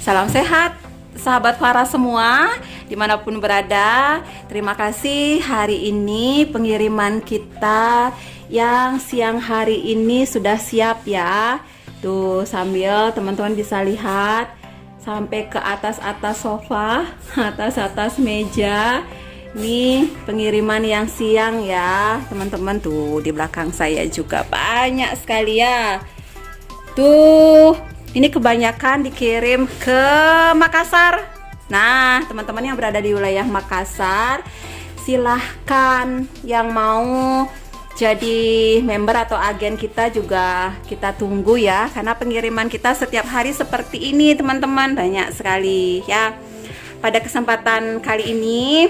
Salam sehat, sahabat Faras semua, dimanapun berada. Terima kasih hari ini pengiriman kita yang siang hari ini sudah siap ya. Tuh sambil teman-teman bisa lihat sampai ke atas-atas sofa, atas-atas meja. Ini pengiriman yang siang ya teman-teman. Tuh di belakang saya juga banyak sekali ya. Tuh ini kebanyakan dikirim ke Makassar. Nah, teman-teman yang berada di wilayah Makassar, silahkan yang mau jadi member atau agen kita juga kita tunggu ya. Karena pengiriman kita setiap hari seperti ini teman-teman, banyak sekali ya. Pada kesempatan kali ini,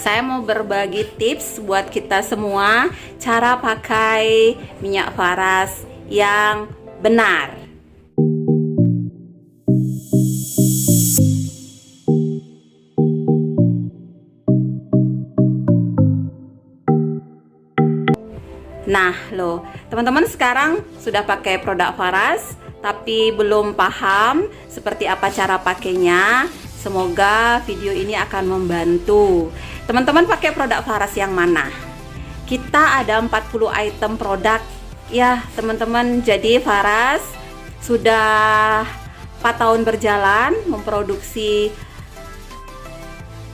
saya mau berbagi tips buat kita semua cara pakai minyak Faras yang benar. Nah loh, teman-teman sekarang sudah pakai produk Faras tapi belum paham seperti apa cara pakainya. Semoga video ini akan membantu. Teman-teman pakai produk Faras yang mana? Kita ada 40 item produk ya teman-teman. Jadi Faras sudah 4 tahun berjalan memproduksi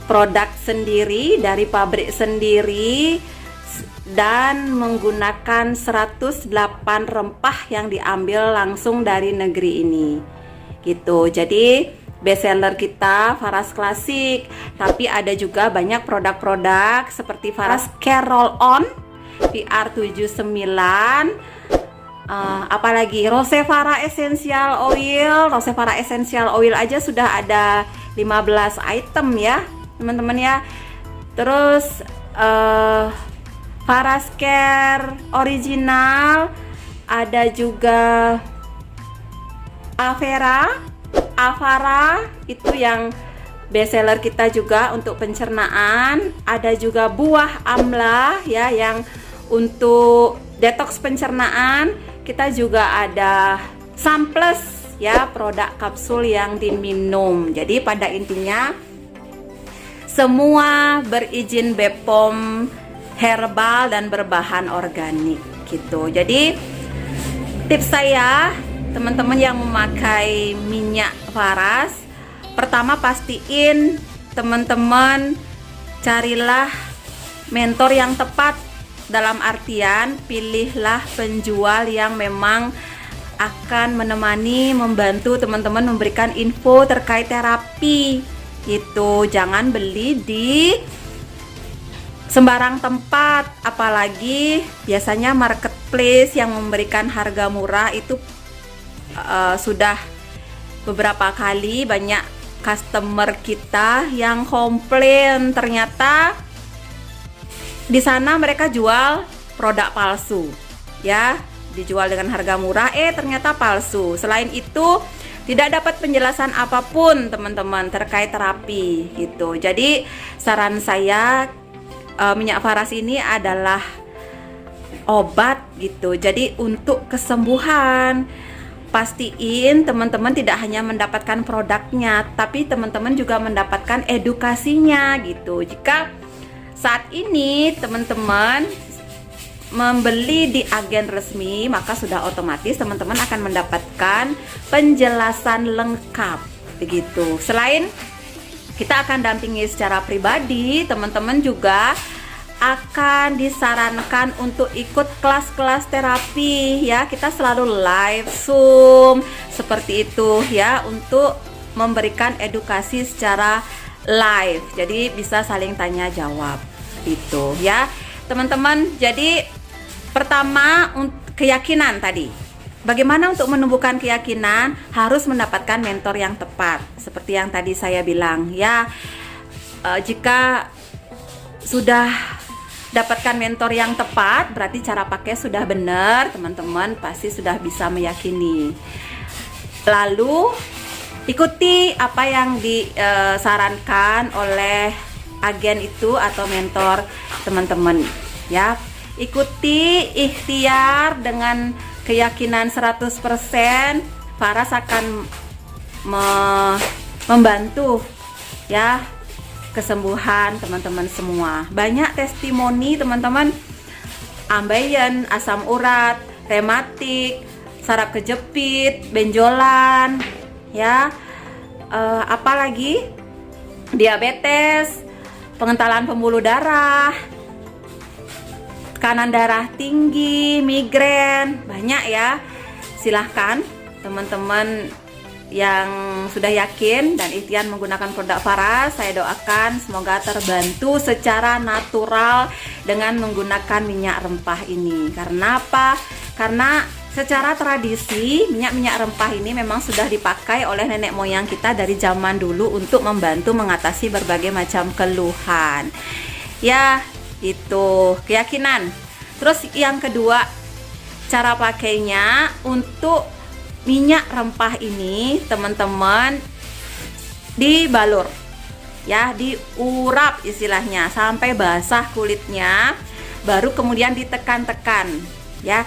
produk sendiri dari pabrik sendiri dan menggunakan 108 rempah yang diambil langsung dari negeri ini gitu. Jadi bestseller kita Faras Klasik, tapi ada juga banyak produk-produk seperti Faras Care Roll On PR79, apalagi Rosevara Essential Oil. Rosevara Essential Oil aja sudah ada 15 item ya teman-teman ya. Terus Faras Care Original, ada juga Avara itu yang bestseller kita juga untuk pencernaan. Ada juga buah amla ya yang untuk detox pencernaan. Kita juga ada Samples ya, produk kapsul yang diminum. Jadi pada intinya semua berizin BPOM, herbal dan berbahan organik gitu. Jadi tips saya teman-teman yang memakai minyak Faras, pertama pastiin teman-teman carilah mentor yang tepat. Dalam artian pilihlah penjual yang memang akan menemani, membantu teman-teman memberikan info terkait terapi gitu. Jangan beli di sembarang tempat, apalagi biasanya marketplace yang memberikan harga murah itu sudah beberapa kali banyak customer kita yang komplain ternyata di sana mereka jual produk palsu ya, dijual dengan harga murah ternyata palsu. Selain itu tidak dapat penjelasan apapun teman-teman terkait terapi gitu. Jadi saran saya, minyak Faras ini adalah obat gitu. Jadi untuk kesembuhan, pastiin teman-teman tidak hanya mendapatkan produknya, tapi teman-teman juga mendapatkan edukasinya gitu. Jika saat ini teman-teman membeli di agen resmi, maka sudah otomatis teman-teman akan mendapatkan penjelasan lengkap begitu. Selain kita akan dampingi secara pribadi, teman-teman juga akan disarankan untuk ikut kelas-kelas terapi ya. Kita selalu live Zoom seperti itu ya, untuk memberikan edukasi secara live. Jadi bisa saling tanya jawab itu ya teman-teman. Jadi pertama keyakinan tadi. Bagaimana untuk menumbuhkan keyakinan? Harus mendapatkan mentor yang tepat. Seperti yang tadi saya bilang ya, jika sudah dapatkan mentor yang tepat, berarti cara pakai sudah benar, teman-teman pasti sudah bisa meyakini. Lalu ikuti apa yang disarankan oleh agen itu atau mentor teman-teman ya. Ikuti ikhtiar dengan keyakinan 100%. Faras akan membantu ya kesembuhan teman-teman semua. Banyak testimoni teman-teman, ambeien, asam urat, rematik, saraf kejepit, benjolan, ya, apalagi diabetes, pengentalan pembuluh darah, tekanan darah tinggi, migrain, banyak ya. Silahkan teman-teman yang sudah yakin dan ikhtiar menggunakan produk Faras, saya doakan semoga terbantu secara natural dengan menggunakan minyak rempah ini. Karena apa? Karena secara tradisi minyak-minyak rempah ini memang sudah dipakai oleh nenek moyang kita dari zaman dulu untuk membantu mengatasi berbagai macam keluhan. Ya, itu keyakinan. Terus yang kedua, cara pakainya untuk minyak rempah ini teman-teman dibalur ya, diurap istilahnya sampai basah kulitnya, baru kemudian ditekan-tekan ya.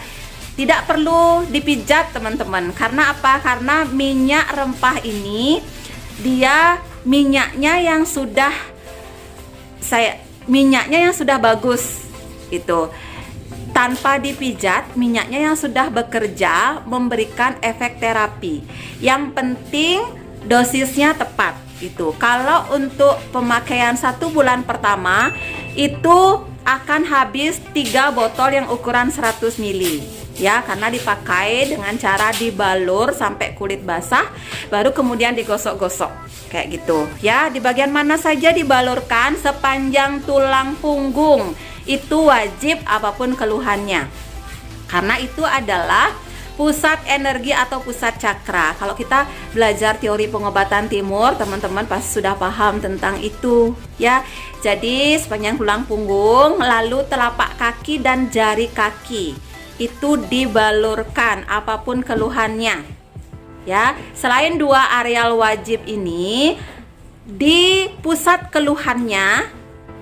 Tidak perlu dipijat teman-teman. Karena apa? Karena minyak rempah ini dia minyaknya yang sudah bagus itu. Tanpa dipijat, minyaknya yang sudah bekerja memberikan efek terapi. Yang penting dosisnya tepat gitu. Kalau untuk pemakaian 1 bulan pertama itu akan habis 3 botol yang ukuran 100 ml ya, karena dipakai dengan cara dibalur sampai kulit basah, baru kemudian digosok-gosok kayak gitu ya. Di bagian mana saja dibalurkan? Sepanjang tulang punggung. Itu wajib apapun keluhannya, karena itu adalah pusat energi atau pusat cakra. Kalau kita belajar teori pengobatan timur, teman-teman pasti sudah paham tentang itu ya. Jadi sepanjang tulang punggung, lalu telapak kaki dan jari kaki itu dibalurkan apapun keluhannya ya. Selain 2 areal wajib ini, di pusat keluhannya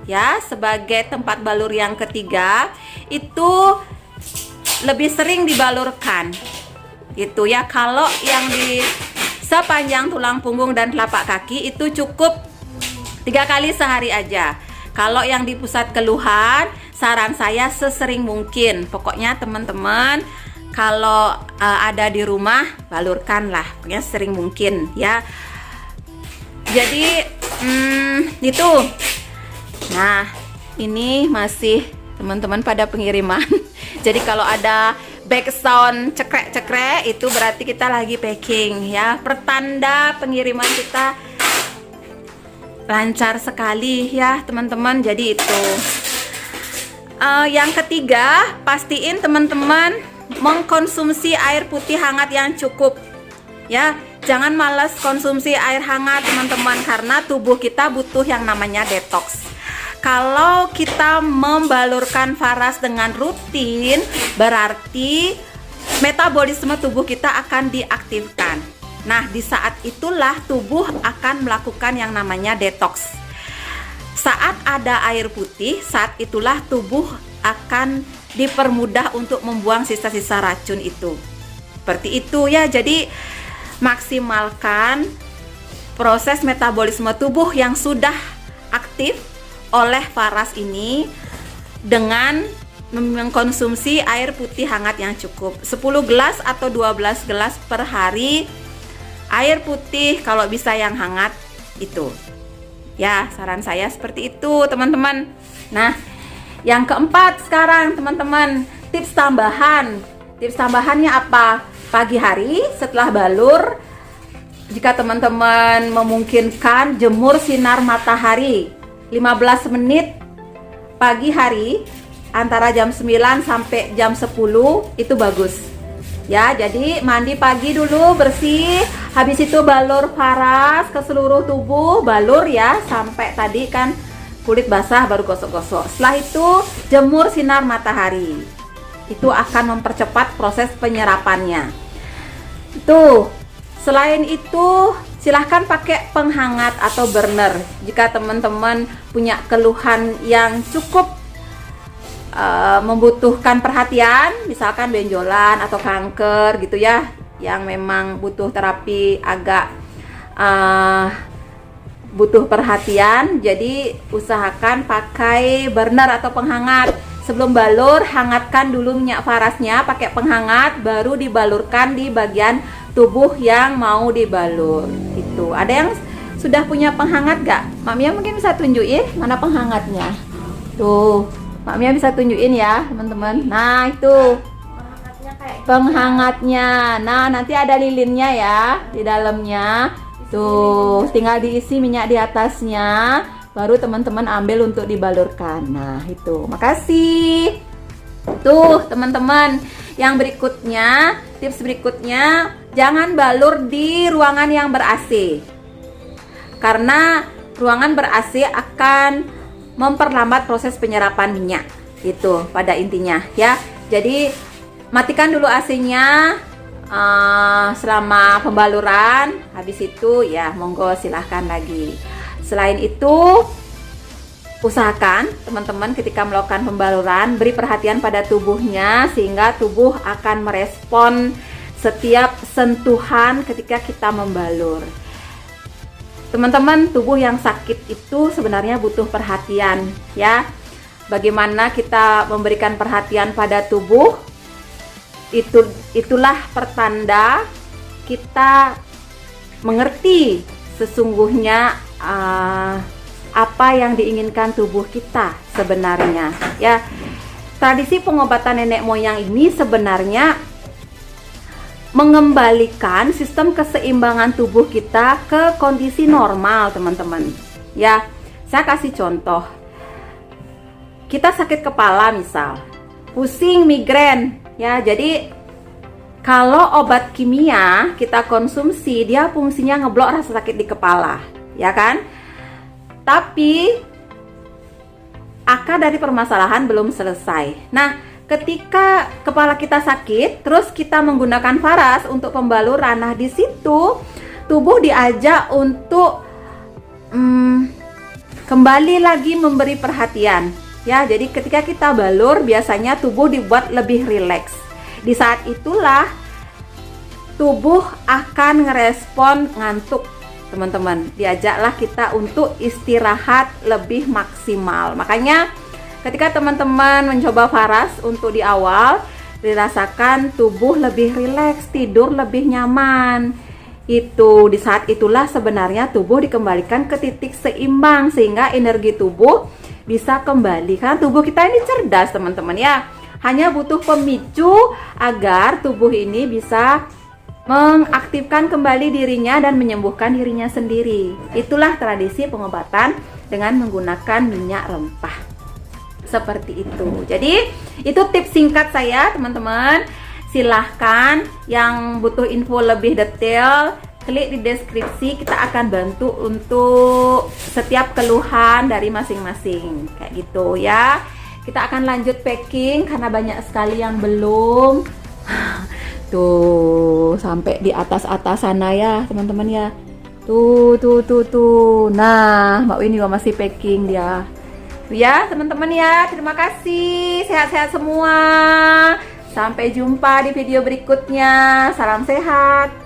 ya, sebagai tempat balur yang ketiga itu lebih sering dibalurkan itu ya. Kalau yang di sepanjang tulang punggung dan telapak kaki itu cukup 3 kali sehari aja. Kalau yang di pusat keluhan, saran saya sesering mungkin. Pokoknya teman-teman kalau ada di rumah, balurkanlah, pokoknya sering mungkin ya. Jadi itu. Nah, ini masih teman-teman pada pengiriman. Jadi kalau ada background cekrek-cekrek itu berarti kita lagi packing ya. Pertanda pengiriman kita lancar sekali ya teman-teman. Jadi itu. Yang ketiga, pastiin teman-teman mengkonsumsi air putih hangat yang cukup ya. Jangan malas konsumsi air hangat teman-teman, karena tubuh kita butuh yang namanya detox. Kalau kita membalurkan Faras dengan rutin, berarti metabolisme tubuh kita akan diaktifkan. Nah, di saat itulah tubuh akan melakukan yang namanya detox. Saat ada air putih, saat itulah tubuh akan dipermudah untuk membuang sisa-sisa racun itu. Seperti itu ya. Jadi maksimalkan proses metabolisme tubuh yang sudah aktif oleh Faras ini dengan mengkonsumsi air putih hangat yang cukup. 10 gelas atau 12 gelas per hari air putih, kalau bisa yang hangat itu. Ya, saran saya seperti itu, teman-teman. Nah, yang keempat sekarang, teman-teman, tips tambahan. Tips tambahannya apa? Pagi hari setelah balur, jika teman-teman memungkinkan, jemur sinar matahari 15 menit pagi hari antara jam 9 sampai jam 10 itu bagus ya. Jadi mandi pagi dulu bersih, habis itu balur Faras ke seluruh tubuh, balur ya sampai tadi kan kulit basah, baru gosok-gosok. Setelah itu jemur sinar matahari, itu akan mempercepat proses penyerapannya. Tuh, selain itu silahkan pakai penghangat atau burner jika teman-teman punya keluhan yang cukup membutuhkan perhatian, misalkan benjolan atau kanker gitu ya, yang memang butuh terapi agak butuh perhatian, jadi usahakan pakai burner atau penghangat. Sebelum balur, hangatkan dulu minyak parasnya pakai penghangat, baru dibalurkan di bagian tubuh yang mau dibalur. Itu. Ada yang sudah punya penghangat gak? Mak Mia mungkin bisa tunjukin mana penghangatnya. Tuh, Mak Mia bisa tunjukin ya teman-teman. Nah itu penghangatnya. Nah nanti ada lilinnya ya di dalamnya. Tuh, tinggal diisi minyak di atasnya, baru teman-teman ambil untuk dibalurkan. Nah, itu. Makasih. Tuh, teman-teman. Yang berikutnya, tips berikutnya, jangan balur di ruangan yang ber-AC. Karena ruangan ber-AC akan memperlambat proses penyerapan minyak. Itu pada intinya, ya. Jadi, matikan dulu AC-nya. Selama pembaluran, habis itu ya monggo silahkan lagi. Selain itu, usahakan teman-teman ketika melakukan pembaluran beri perhatian pada tubuhnya sehingga tubuh akan merespon setiap sentuhan ketika kita membalur. Teman-teman, tubuh yang sakit itu sebenarnya butuh perhatian ya. Bagaimana kita memberikan perhatian pada tubuh? Itulah pertanda kita mengerti sesungguhnya apa yang diinginkan tubuh kita sebenarnya ya. Tradisi pengobatan nenek moyang ini sebenarnya mengembalikan sistem keseimbangan tubuh kita ke kondisi normal, teman-teman ya. Saya kasih contoh, kita sakit kepala misal, pusing, migrain ya. Jadi kalau obat kimia kita konsumsi, dia fungsinya ngeblok rasa sakit di kepala, ya kan? Tapi akar dari permasalahan belum selesai. Nah, ketika kepala kita sakit, terus kita menggunakan faras untuk pembaluran, nah di situ tubuh diajak untuk kembali lagi memberi perhatian. Ya, jadi ketika kita balur biasanya tubuh dibuat lebih rileks. Di saat itulah tubuh akan ngerespon ngantuk, teman-teman. Diajaklah kita untuk istirahat lebih maksimal. Makanya ketika teman-teman mencoba faras untuk di awal, dirasakan tubuh lebih rileks, tidur lebih nyaman. Itu di saat itulah sebenarnya tubuh dikembalikan ke titik seimbang sehingga energi tubuh bisa kembali. Karena tubuh kita ini cerdas, teman-teman ya. Hanya butuh pemicu agar tubuh ini bisa mengaktifkan kembali dirinya dan menyembuhkan dirinya sendiri. Itulah tradisi pengobatan dengan menggunakan minyak rempah. Seperti itu. Jadi itu tips singkat saya, teman-teman. Silahkan yang butuh info lebih detail, klik di deskripsi, kita akan bantu untuk setiap keluhan dari masing-masing. Kayak gitu ya. Kita akan lanjut packing karena banyak sekali yang belum. Tuh, sampai di atas-atas sana ya, teman-teman ya. Tuh. Nah, Mbak Win juga masih packing dia. Tuh ya, teman-teman ya. Terima kasih. Sehat-sehat semua. Sampai jumpa di video berikutnya. Salam sehat.